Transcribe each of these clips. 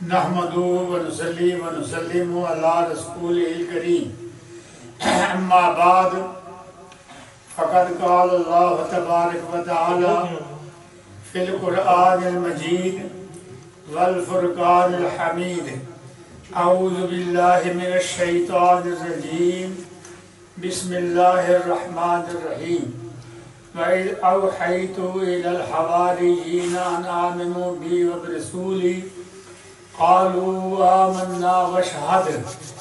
نحمدہ ونصلی ونسلم علی رسولہ الکریم اما بعد فقد قال اللہ تبارک و تعالی فی القرآن المجید والفرقان الحمید اعوذ باللہ من الشیطان الرجیم بسم اللہ الرحمن الرحیم وَإِذْ أَوْحَيْتُ إِلَى الْحَوَارِيِّينَ أَنْ آمِنُوا بِي وَبِرَسُولِي قَالُوا آمَنَّا وَاشْهَدْ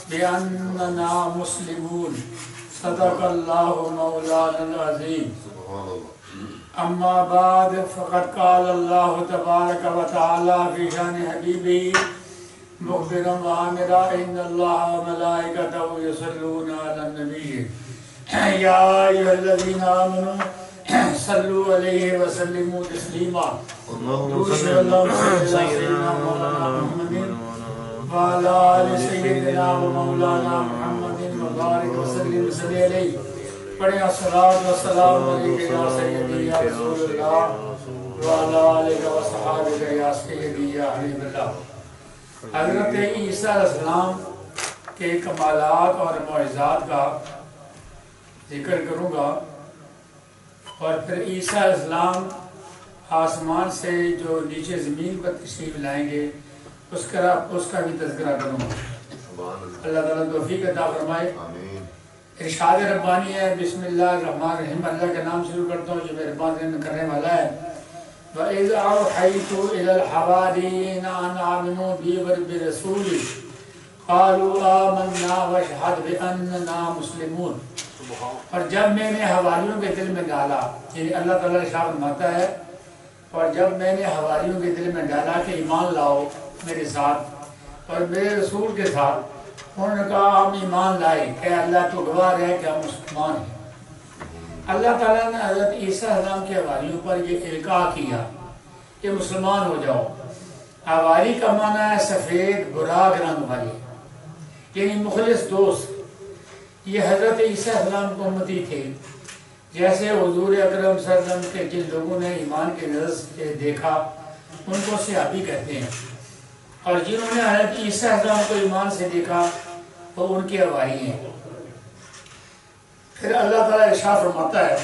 بِأَنَّنَا مُسْلِمُونَ صدق الله مولانا العظيم أما بعد فقد قال الله تبارك وتعالى في شأن حبيبه مخبرا وآمرا إن الله وملائكته يصلون على النبي يا أيها الذين آمنوا صلوا علیہ وسلم تسلیما اللہم صل علی سیدنا مولانا محمد وعلی آل سیدنا و مولانا محمد مبارک وسلم صلی علیہ پڑھیں الصلاۃ والسلام علیک یا سیدی یا رسول اللہ وعلی آلہ و صحابہ یا سیدی یا حبیب اللہ۔ حضرت عیسیٰ علیہ السلام کے کمالات اور معجزات کا ذکر کروں گا اور پھر عیسیٰ علیہ السلام آسمان سے جو نیچے زمین پر تشریف لائیں گے اس کا بھی تذکرہ کروں گا۔ اللہ تعالیٰ توفیق عطا فرمائے۔ ارشاد ربانی ہے، بسم اللہ الرحمن الرحیم، اللہ کے نام شروع کرتا ہوں جو مہربان کرنے والا ہے۔ وَإِذْ أَوْحَيْتُ إِلَى الْحَوَارِيِّينَ أَنْ آمِنُوا بِي وَبِرَسُولِي قَالُوا آمَنَّا وَاشْهَدْ بِأَنَّنَا مُسْلِمُونَ۔ اور جب میں نے حواریوں کے دل میں ڈالا، یعنی اللہ تعالیٰ ارشاد فرماتا ہے، اور جب میں نے حواریوں کے دل میں ڈالا کہ ایمان لاؤ میرے ساتھ اور میرے رسول کے ساتھ، انہوں نے کہا ہم ایمان لائے کہ اللہ تو گواہ ہے کہ ہم مسلمان ہیں۔ اللہ تعالیٰ نے حضرت عیسیٰ علیہ السلام کے حواریوں پر یہ القاء کیا کہ مسلمان ہو جاؤ۔ حواری کا معنی ہے سفید براق رنگ والے، یعنی مخلص دوست۔ یہ حضرت عیسیٰ علیہ السلام کو امتی تھے، جیسے حضور اکرم صلی اللہ علیہ وسلم کے جن لوگوں نے ایمان کے نظر سے دیکھا ان کو صحابی کہتے ہیں، اور جنہوں نے حضرت عیسیٰ علیہ السلام کو ایمان سے دیکھا وہ ان کے حواری ہیں۔ پھر اللہ تعالیٰ ارشاد فرماتا ہے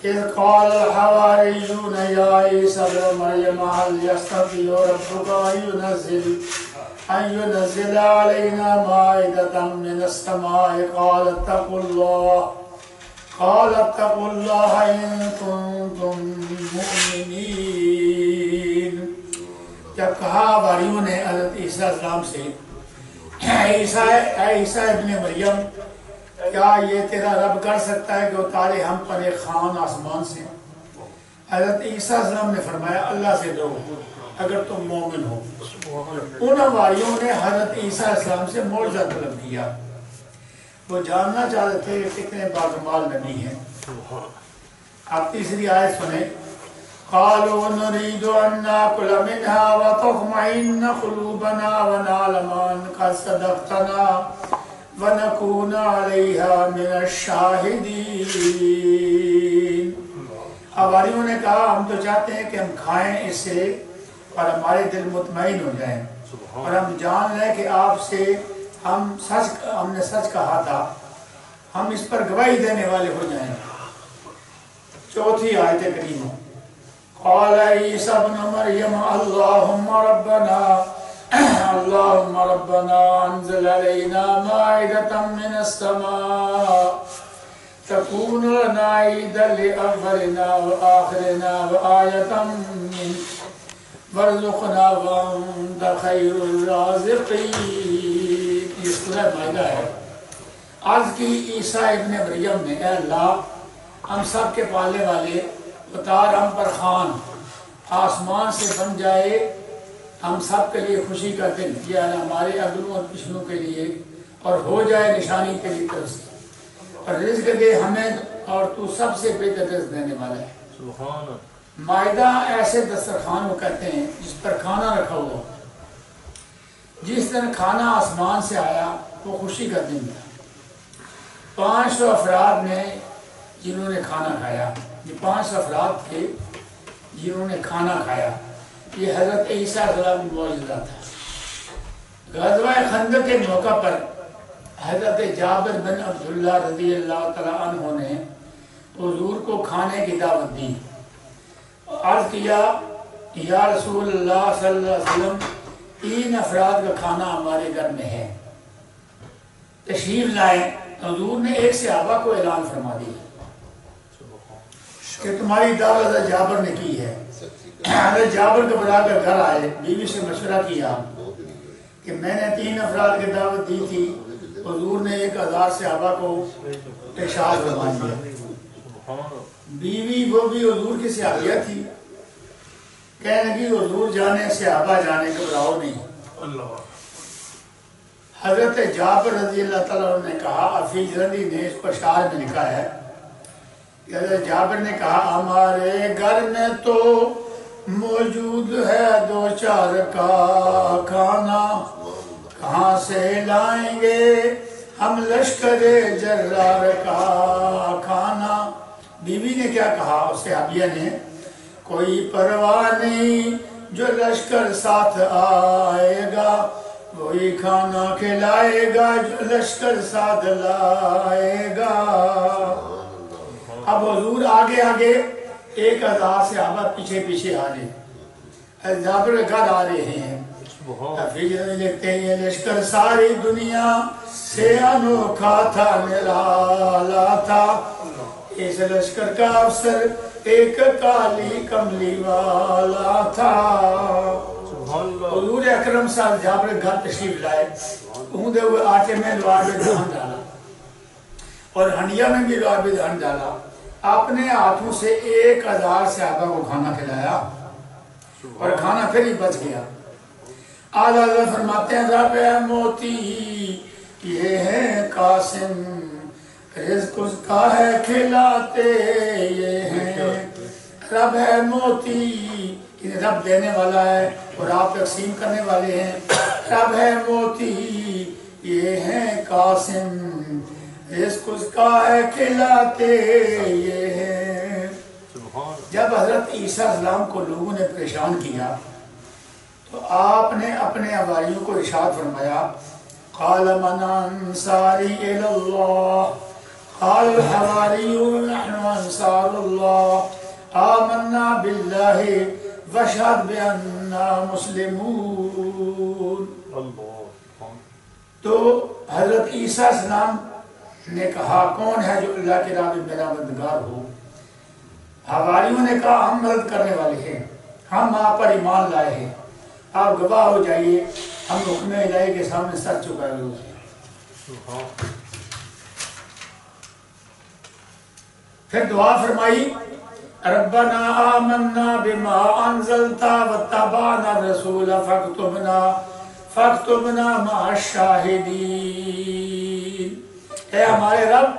اِذْ قَالَ الْحَوَارِيُّونَ يَا عِيسَى ابْنَ مَرْيَمَ هَلْ يَسْتَطِيعُ رَبُّكَ أن ينزل علينا مائدة من السماء قال اتقوا الله إن كنتم مؤمنين۔ جب کہا حواریوں نے حضرت عیسیٰ علیہ السلام سے، عیسیٰ ابن مریم کیا یہ تیرا رب کر سکتا ہے کہ اتارے ہم پر ایک خان آسمان سے؟ حضرت عیسیٰ علیہ السلام نے فرمایا اللہ سے ڈرو اگر تم مومن ہو۔ ان حواریوں نے حضرت عیسیٰ علیہ السلام سے معجزہ طلب کیا، وہ جاننا چاہتے تھے کہ کتنے باکمال نبی ہیں۔ آپ تیسری آیت سنیں، قالوا نريد أن نأكل منها وتطمئن قلوبنا ونعلم أن قد صدقتنا ونكون عليها من الشاهدين۔ حواریوں نے کہا ہم تو چاہتے ہیں کہ ہم کھائیں اس سے اور ہمارے دل مطمئن ہو جائیں اور ہم جان لیں کہ آپ سے ہم نے سچ کہا تھا، ہم اس پر گواہی دینے والے ہو جائیں۔ چوتھی آیت کریمہ، قال عیسیٰ ابن مریم اللہم ربنا انزل علینا مائدة من السماء تکون لنا عیدا لأولنا وآخرنا وآیة منک وَارْزُقْنَا وَأَنْتَ خَيْرُ الرَّازِقِينَ۔ یہ سورہ مائدہ ہے۔ عرض کی عیسیٰ ابن مریم نے، اے اللہ ہم سب کے پالنے والے اتار ہم پر خان آسمان سے بن جائے، ہم سب کے لیے خوشی کا دن، یعنی ہمارے اگلوں اور پچھلوں کے لیے، اور ہو جائے نشانی کے لیے ترس، اور رزق دے ہمیں اور تو سب سے بہتر رزق دینے والا ہے۔ سبحان اللہ۔ مائدہ ایسے دسترخوان کو کہتے ہیں جس پر کھانا رکھا ہوا، جس دن کھانا آسمان سے آیا وہ خوشی کا دن تھا۔ 500 افراد نے جنہوں نے کھانا کھایا، یہ 500 افراد تھے جنہوں نے کھانا کھایا، یہ حضرت عیسیٰ علیہ السلام معجزہ تھا۔ غزوہ خندق کے موقع پر حضرت جابر بن عبداللہ رضی اللہ تعالیٰ عنہ نے حضور کو کھانے کی دعوت دی، عرض کیا یا رسول اللہ صلی اللہ علیہ وسلم 3 افراد کا کھانا ہمارے گھر میں ہے، تشریف لائیں۔ حضور نے ایک صحابہ کو اعلان فرما دیا کہ تمہاری دعوت حضرت جابر نے کی ہے۔ حضرت جابر کو بلا کر گھر آئے، بیوی سے مشورہ کیا کہ میں نے 3 افراد کی دعوت دی تھی، حضور نے 1000 صحابہ کو ارشاد فرما دیا۔ بیوی وہ بھی حضور کی صحابیہ تھی، کہنے لگی حضور جانے صحابہ جانے گھبراؤ نہیں۔ حضرت جابر رضی اللہ تعالیٰ عنہ نے کہا، حفیظ رضی نے اس کو اشعار میں لکھا ہے کہ حضرت جابر نے کہا ہمارے گھر میں تو موجود ہے 2-4 کا کھانا، کہاں سے لائیں گے ہم لشکر جرار کا کھانا۔ بیوی نے کیا کہا اس صحابیہ نے، کوئی پرواہ نہیں جو لشکر ساتھ آئے گا، وہی کھانا کھلائے گا جو لشکر ساتھ لائے گا۔ اب حضور آگے آگے 1000 صحابہ پیچھے پیچھے آ رہے، جابر گھر آ رہے ہیں۔ حفیظ لکھتے ہیں یہ لشکر ساری دنیا سے انوکھا تھا، نرالا تھا، اس لشکر کا افسر ایک کالی کملی والا تھا۔ حضور اکرم صاحب جابر گھر تشریف لائے، اونڈے ہوئے آٹے میں لوار میں دھان ڈالا اور ہنڈیا میں بھی لوار میں دھان ڈالا، اپنے ہاتھوں سے 1000 صحابہ کو کھانا کھلایا اور کھانا پھر ہی بچ گیا۔ آج حضرت فرماتے ہیں رب ہے موتی یہ ہے قاسم، رزق اس کا ہے کھلاتے یہ ہیں، رب ہے موتی رب دینے والا ہے اور آپ تقسیم کرنے والے ہیں، رب ہے موتی یہ ہیں قاسم، رزق اس کا ہے کھلاتے یہ ہیں۔ جب حضرت عیسیٰ علیہ السلام کو لوگوں نے پریشان کیا تو آپ نے اپنے حواریوں کو ارشاد فرمایا، قال من انصاری الی اللہ، قال الحواریون نحن انصار اللہ، آمنا باللہ واشہد بأننا مسلمون۔ تو حضرت عیسیٰ علیہ السلام نے کہا کون ہے جو اللہ کے راہ میں میرا مددگار ہو؟ حواریوں نے کہا ہم مدد کرنے والے ہیں، ہم آپ پر ایمان لائے ہیں، آپ گواہ ہو جائیے، ہم حکم الہی کے سامنے سر چکائے ہوئے ہیں۔ پھر دعا فرمائی ربنا آمنا بما انزلت واتبعنا الرسول فاکتبنا مع الشاہدین۔ اے ہمارے رب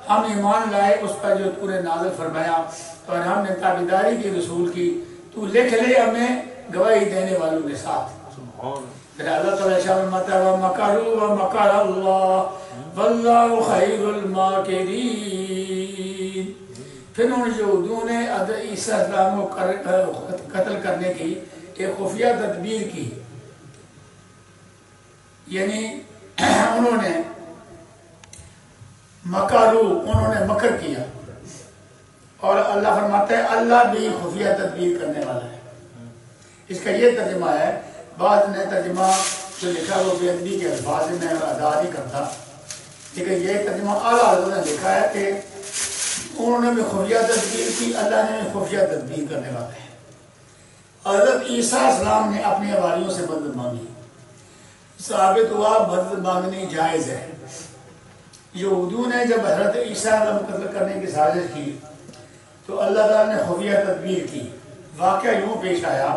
ہم ایمان لائے اس پر جو تو نے نازل فرمایا اور ہم نے تابعداری کی رسول کی، تو لکھ لے ہمیں گواہی دینے والوں کے ساتھ۔ پھر اللہ تعالیٰ شاہ فرماتا ہے وَمَكَرُوا وَمَكَرَ اللَّهُ وَاللَّهُ خَيْرُ الْمَاكِرِينَ۔ پھر ان یہودیوں نے حضرت عیسیٰ علیہ السلام کو قتل کرنے کی ایک خفیہ تدبیر کی، یعنی انہوں نے مکر کیا، اور اللہ فرماتا ہے اللہ بھی خفیہ تدبیر کرنے والا ہے۔ اس کا یہ ترجمہ ہے، بعض نے ترجمہ جو لکھا وہ بے ادبی کے الفاظ میں ادا نہیں کرتا، لیکن یہ ترجمہ اعلیٰ حضرت نے لکھا ہے کہ انہوں نے بھی خفیہ تدبیر کی، اللہ نے خفیہ تدبیر کرنے والا ہے۔ حضرت عیسیٰ علیہ السلام نے اپنے حواریوں سے مدد مانگی، ثابت ہوا مدد مانگنی جائز ہے۔ یہودیوں نے جب حضرت عیسیٰ علیہ السلام قتل کرنے کی سازش کی تو اللہ تعالیٰ نے خفیہ تدبیر کی۔ واقعہ یوں پیش آیا،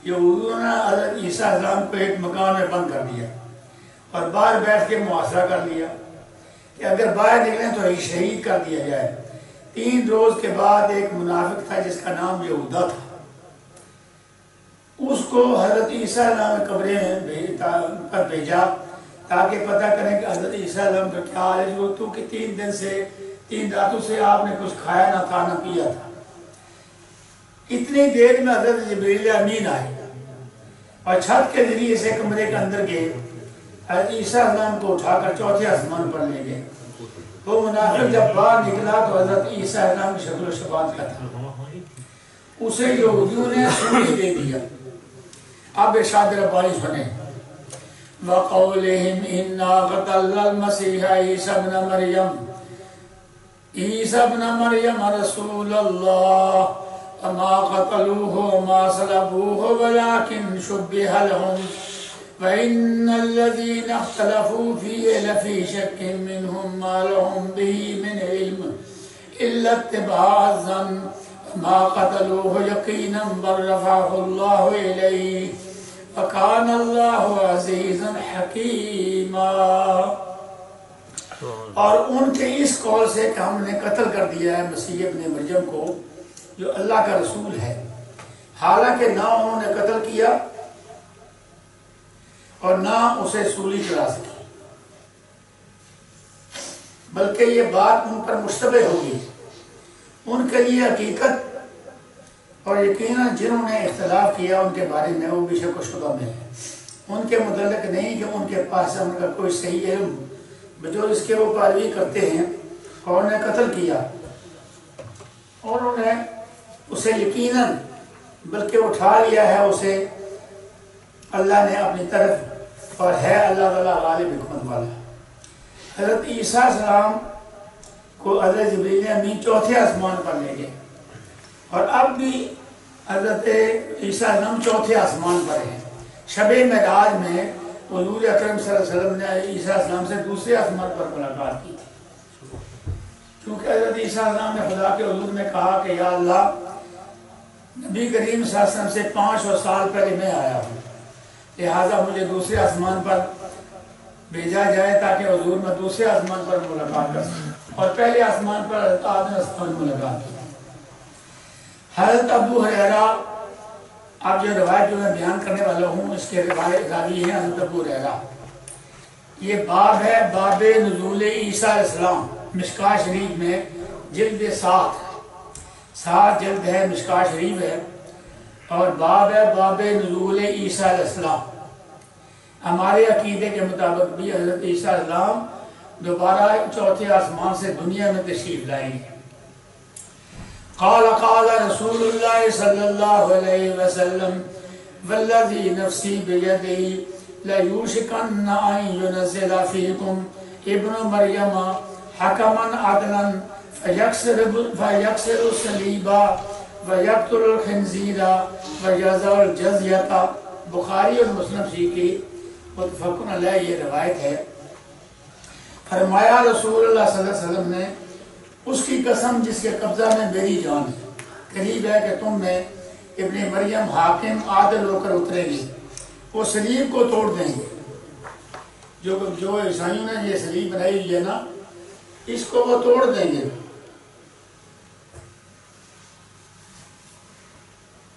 یہودیوں نے حضرت عیسیٰ علیہ السلام کو ایک مکان میں بند کر دیا اور باہر بیٹھ کے محاصرہ کر لیا کہ اگر باہر نکلیں تو شہید کر دیا جائے۔ 3 روز کے بعد ایک منافق تھا جس کا نام یہودا تھا، اس کو حضرت عیسیٰ علیہ السلام نے قبریں پر بھیجا تاکہ پتہ کریں کہ حضرت عیسیٰ علیہ السلام کا کیا حال ہے، جو تو کہ 3 دن سے 3 راتوں سے آپ نے کچھ کھایا نہ تھا نہ پیا تھا۔ اتنی دیر میں حضرت جبریل امین آئے اور چھت کے ذریعے سے کمرے کے اندر گئے، حضرت عیسیٰ السلام کو اٹھا کر چوتھے آسمان پر لے گئے۔ وہ منافق جب باہر نکلا تو حضرت عیسیٰ السلام کی شکل و شباہت کا تھا، اسے یہودیوں نے سولی دے دیا۔ اب ارشاد ربانی سنیں، وَقَوْلِهِمْ إِنَّا قَتَلْنَا الْمَسِيحَ عِيسَى ابْنَ مَرْيَمَ عِيسَى ابْنَ مَرْيَمَ رَسُولَ اللَّهِ وَمَا قَتَلُوهُ وَمَا صَلَبُوهُ وَلَكِنْ شُبِّهَ لَهُمْ وَإِنَّ الَّذِينَ اخْتَلَفُوا فِيهِ لَفِي شَكٍّ مِّنْهُ مَا لَهُمْ بِهِ مِنْ عِلْمٍ إِلَّا اتِّبَاعَ الظَّنِّ وَمَا قَتَلُوهُ يَقِينًا بَلْ رَفَعَهُ اللَّهُ إِلَيْهِ وَكَانَ اللَّهُ عَزِيزًا حَكِيمًا۔ اور ان کے اس قول سے کہ ہم نے قتل کر دیا ہے مسیح ابن مریم کو جو اللہ کا رسول ہے، حالانکہ نہ انہوں نے قتل کیا اور نہ اسے سولی چڑھا سکی، بلکہ یہ بات ان پر مشتبہ ہوگی۔ ان کے لیے حقیقت اور یقیناً جنہوں نے اختلاف کیا ان کے بارے میں وہ بھی شک و شبہ میں ہے، ان کے متعلق نہیں کہ ان کے پاس ان کا کوئی صحیح علم بجو اس کے وہ پیروی کرتے ہیں، اور انہیں قتل کیا اور انہوں نے اسے یقیناً بلکہ اٹھا لیا ہے اسے اللہ نے اپنی طرف، اور ہے اللہ تعالیٰ غالب حکمت والا۔ حضرت عیسیٰ السلام کو حضرت جبریل امین چوتھے آسمان پر لے گئے، اور اب بھی حضرت عیسیٰ السلام چوتھے آسمان پر ہیں۔ شب معراج میں حضور اکرم صلی اللہ علیہ وسلم نے عیسیٰ السلام سے دوسرے آسمان پر ملاقات کی تھی، کیونکہ حضرت عیسیٰ السلام نے خدا کے حضور میں کہا کہ یا اللہ، نبی کریم صلی اللہ علیہ وسلم سے 500 سال پہلے میں آیا ہوں، لہٰذا مجھے دوسرے آسمان پر بھیجا جائے تاکہ حضور میں دوسرے آسمان پر ملاقات کر سکوں، اور پہلے آسمان پر حضرت آدم آسمان ملاقات کی۔ حضرت ابو ہریرہ، اب جو روایت جو میں بیان کرنے والا ہوں اس کے راوی ہیں حضرت ابو ہریرہ۔ یہ باب ہے باب نزول عیسیٰ علیہ السلام، مشکاہ شریف میں جلد 7 جلد ہے، مشکاہ شریف ہے، اور باب ہے باب نزول عیسیٰ علیہ السلام۔ ہمارے عقیدے کے مطابق بھی حضرت عیسیٰ علیہ السلام دوبارہ چوتھے آسمان سے دنیا میں تشریف لائیں گے۔ قال رسول اللہ صلی اللہ علیہ وسلم والذی نفسی بیدی لیوشکن ان ینزل فیکم ابن مریم حکما عدلا فیکسر الصلیب ویقتل الخنزیر ویضع الجزیہ۔ بخاری اور مسلم شریف کی متفق علیہ یہ روایت ہے۔ فرمایا رسول اللہ صلی اللہ علیہ وسلم نے، اس کی قسم جس کے قبضہ میں میری جان ہے، قریب ہے کہ تم میں ابن مریم حاکم عادل ہو کر اترے گی، وہ صلیب کو توڑ دیں گے۔ جو عیسائیوں نے یہ صلیب بنائی ہوئی ہے نا، اس کو وہ توڑ دیں گے،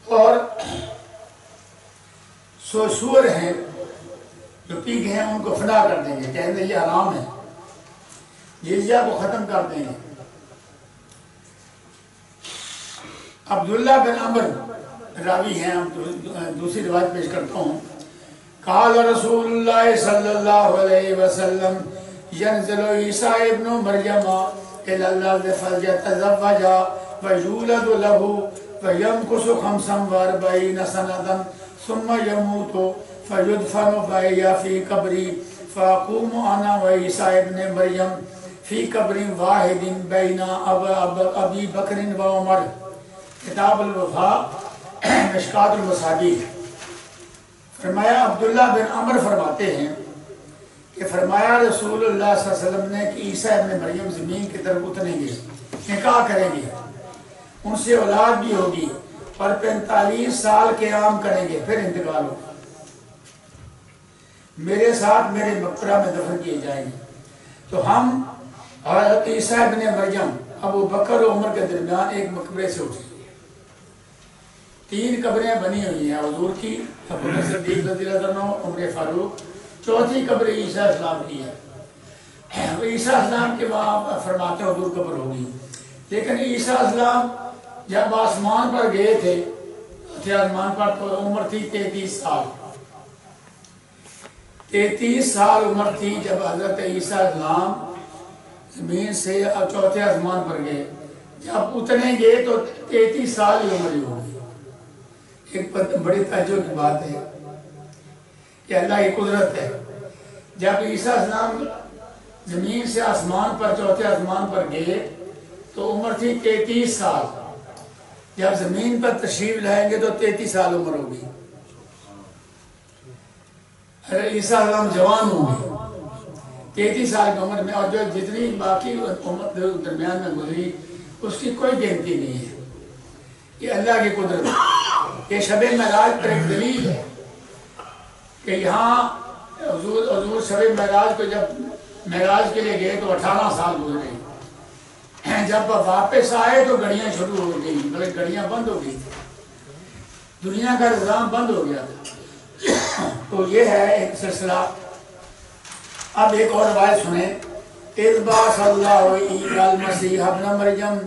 اور سور ہیں جو پیگ ہیں ان کو فنا کر دیں گے، کہیں گے یہ حرام ہے، جزیہ کو ختم کر دیں گے۔ عبداللہ بن عمر راوی ہیں، دوسری روایت پیش کرتا ہوں۔ قال رسول اللہ صلی اللہ علیہ وسلم ینزل عیسیٰ ابن مریم الی الارض فلیتزوج ویولد له ویمکث 45 سنة ثم يموت فيدفن في قبری فاقوم انا وعیسیٰ ابن مریم فی قبر واحد بین ابی بکر و عمر۔ کتاب الوفاء مشکات المصابیح۔ فرمایا عبداللہ بن عمر فرماتے ہیں کہ فرمایا رسول اللہ صلی اللہ علیہ وسلم نے کہ عیسیٰ ابن مریم زمین کی طرف اتریں گے، نکاح کریں گے، ان سے اولاد بھی ہوگی، اور 45 سال قیام کریں گے، پھر انتقال ہوگا، میرے ساتھ میرے مقبرہ میں دفن کیے جائیں گے۔ تو ہم حضرت عیسیٰ ابن مریم ابو بکر و عمر کے درمیان ایک مقبرے سے اٹھے، 3 قبریں بنی ہوئی ہیں حضور کی، ابو بکر صدیق رضی اللہ عنہ، عمر فاروق، چوتھی قبر عیسیٰ السلام کی ہے۔ عیسیٰ السلام کے وہاں فرماتے حضور قبر ہوگی، لیکن عیسیٰ السلام جب آسمان پر گئے تھے آسمان پر تو عمر تھی 33 سال 33 سال عمر تھی جب حضرت عیسیٰ السلام زمین سے چوتھے آسمان پر گئے. جب اتنے گئے تو 33 سال کی عمر ہی ہوگی. ایک بڑی تعجب کی بات ہے کہ اللہ کی قدرت ہے. جب عیسیٰ السلام زمین سے آسمان پر چوتھے آسمان پر گئے تو عمر تھی 33 سال. جب زمین پر تشریف لائیں گے تو 33 سال عمر ہوگی. عیسیٰ السلام جوان ہوں گے 33 سال کی عمر میں, اور جو جتنی باقی عمر درمیان میں گزری اس کی کوئی گنتی نہیں ہے. یہ اللہ کی قدرت. یہ شب معراج پر ایک دلیل ہے کہ یہاں حضور شب معراج کو جب معراج کے لیے گئے تو 18 سال گزرے. جب واپس آئے تو گھڑیاں شروع ہو گئی, بلکہ گھڑیاں بند ہو گئی تھی, دنیا کا نظام بند ہو گیا تھا. تو یہ ہے ایک سلسلہ. اب ایک اور روایت سنیں. اذ بعث اللہ عیسی المسیح ابن مریم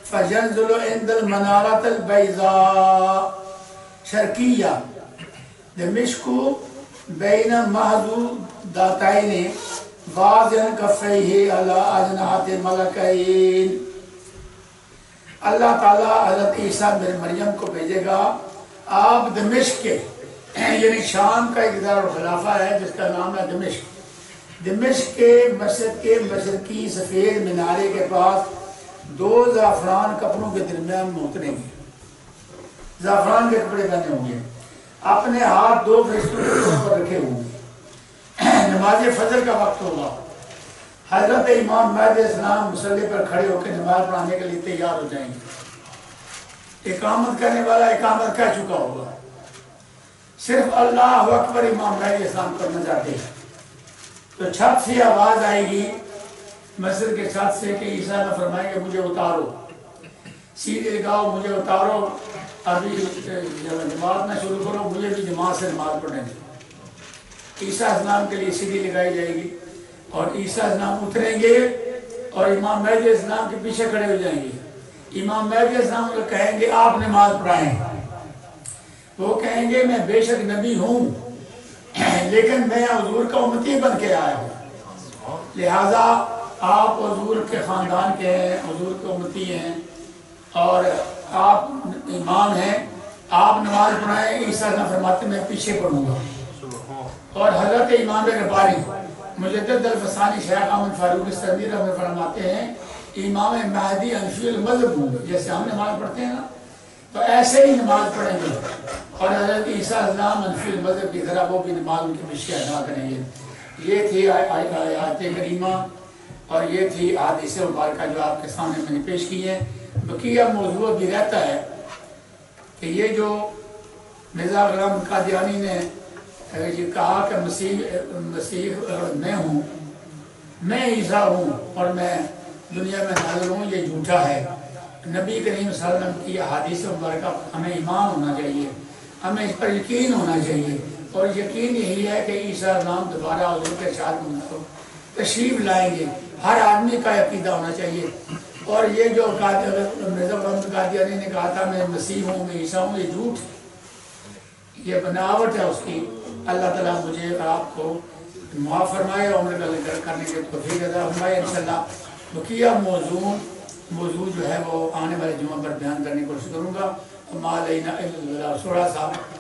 فینزل عند المنارۃ البیضاء شرقیہ دمشق بین محدودتین واضعا کفیہ علی اجنحۃ ملکین. اللہ تعالیٰ حضرت عیسیٰ بن مریم کو بھیجے گا. آپ دمشق کے یعنی شام کا ایک دارالخلافہ ہے جس کا نام ہے دمشق. دمشق کے مسجد کے مشرقی سفید مینارے کے پاس 2 زعفران کپڑوں کے درمیان میں اتریں گے. زعفران کے کپڑے پہنے ہوں گے. اپنے ہاتھ 2 فرشتوں کے اوپر رکھے ہوں گے. نماز فجر کا وقت ہوگا. حضرت امام مہدی اسلام مصلی پر کھڑے ہو کے نماز پڑھانے کے لیے تیار ہو جائیں گے. اقامت کرنے والا اقامت کہہ چکا ہوگا. صرف اللہ اکبر امام مہدی اسلام کرنا چاہتے ہیں تو چھت سے آواز آئے گی مسجد کے چھت سے کہ عیسیٰ نے فرمائیں گے مجھے اتارو, سیدھے لگاؤ, مجھے اتارو, ابھی نماز نہ شروع کرو, مجھے بھی جماعت سے نماز پڑھنے دیں. عیسیٰ السلام کے لیے سیدھی لگائی جائے گی اور عیسیٰ السلام اتریں گے اور امام مہدی السلام کے پیچھے کھڑے ہو جائیں گے. امام مہدی السلام کو کہیں گے آپ نماز پڑھائیں. وہ کہیں گے میں بے شک نبی ہوں لیکن میں حضور کا امتی بن کے آیا ہوں, لہذا آپ حضور کے خاندان کے ہیں, حضور کے امتی ہیں اور آپ امام ہیں, آپ نماز پڑھائیں. عیسیٰ نے فرماتے میں پیچھے پڑھوں گا. اور حضرت امام ربانی مجدد الفسانی شیخ احمد فاروق سندی رحمۃ اللہ فرماتے ہیں امام مہدی انفی المذہب ہوں گے. جیسے ہم نماز پڑھتے ہیں نا تو ایسے ہی نماز پڑھیں گے اور حضرت عیسیٰ السلام انفی المذہب کی طرح وہ بھی نماز ان کے پیچھے ادا کریں گے. یہ تھی آیات کریمہ اور یہ تھی احادیث مبارکہ جو آپ کے سامنے میں نے پیش کی ہیں. بقیہ موضوع بھی رہتا ہے کہ یہ جو مرزا غلام قادیانی نے یہ کہا کہ مسیح میں ہوں, میں عیسیٰ ہوں اور میں دنیا میں نازل ہوں, یہ جھوٹا ہے. نبی کریم صلی اللہ علیہ وسلم کی احادیث مبارکہ ہمیں ایمان ہونا چاہیے, ہمیں اس پر یقین ہونا چاہیے. اور یقین یہی ہے کہ عیسیٰ السلام دوبارہ حضور کے ساتھ تشریف لائیں گے. ہر آدمی کا عقیدہ ہونا چاہیے. اور یہ جو مرزا غلام قادیانی نے کہا تھا میں مسیح ہوں, میں عیسیٰ ہوں, یہ جھوٹ, یہ بناوٹ ہے اس کی. اللہ تعالیٰ مجھے اور آپ کو معاف فرمائے اور عمر کرنے کے توفیق عطا فرمائے. انشاءاللہ بقیہ موضوع جو ہے وہ آنے والے جمعہ پر بیان کرنے کی کوشش کروں گا. ما علینا الا البلاغ. سورہ صاحب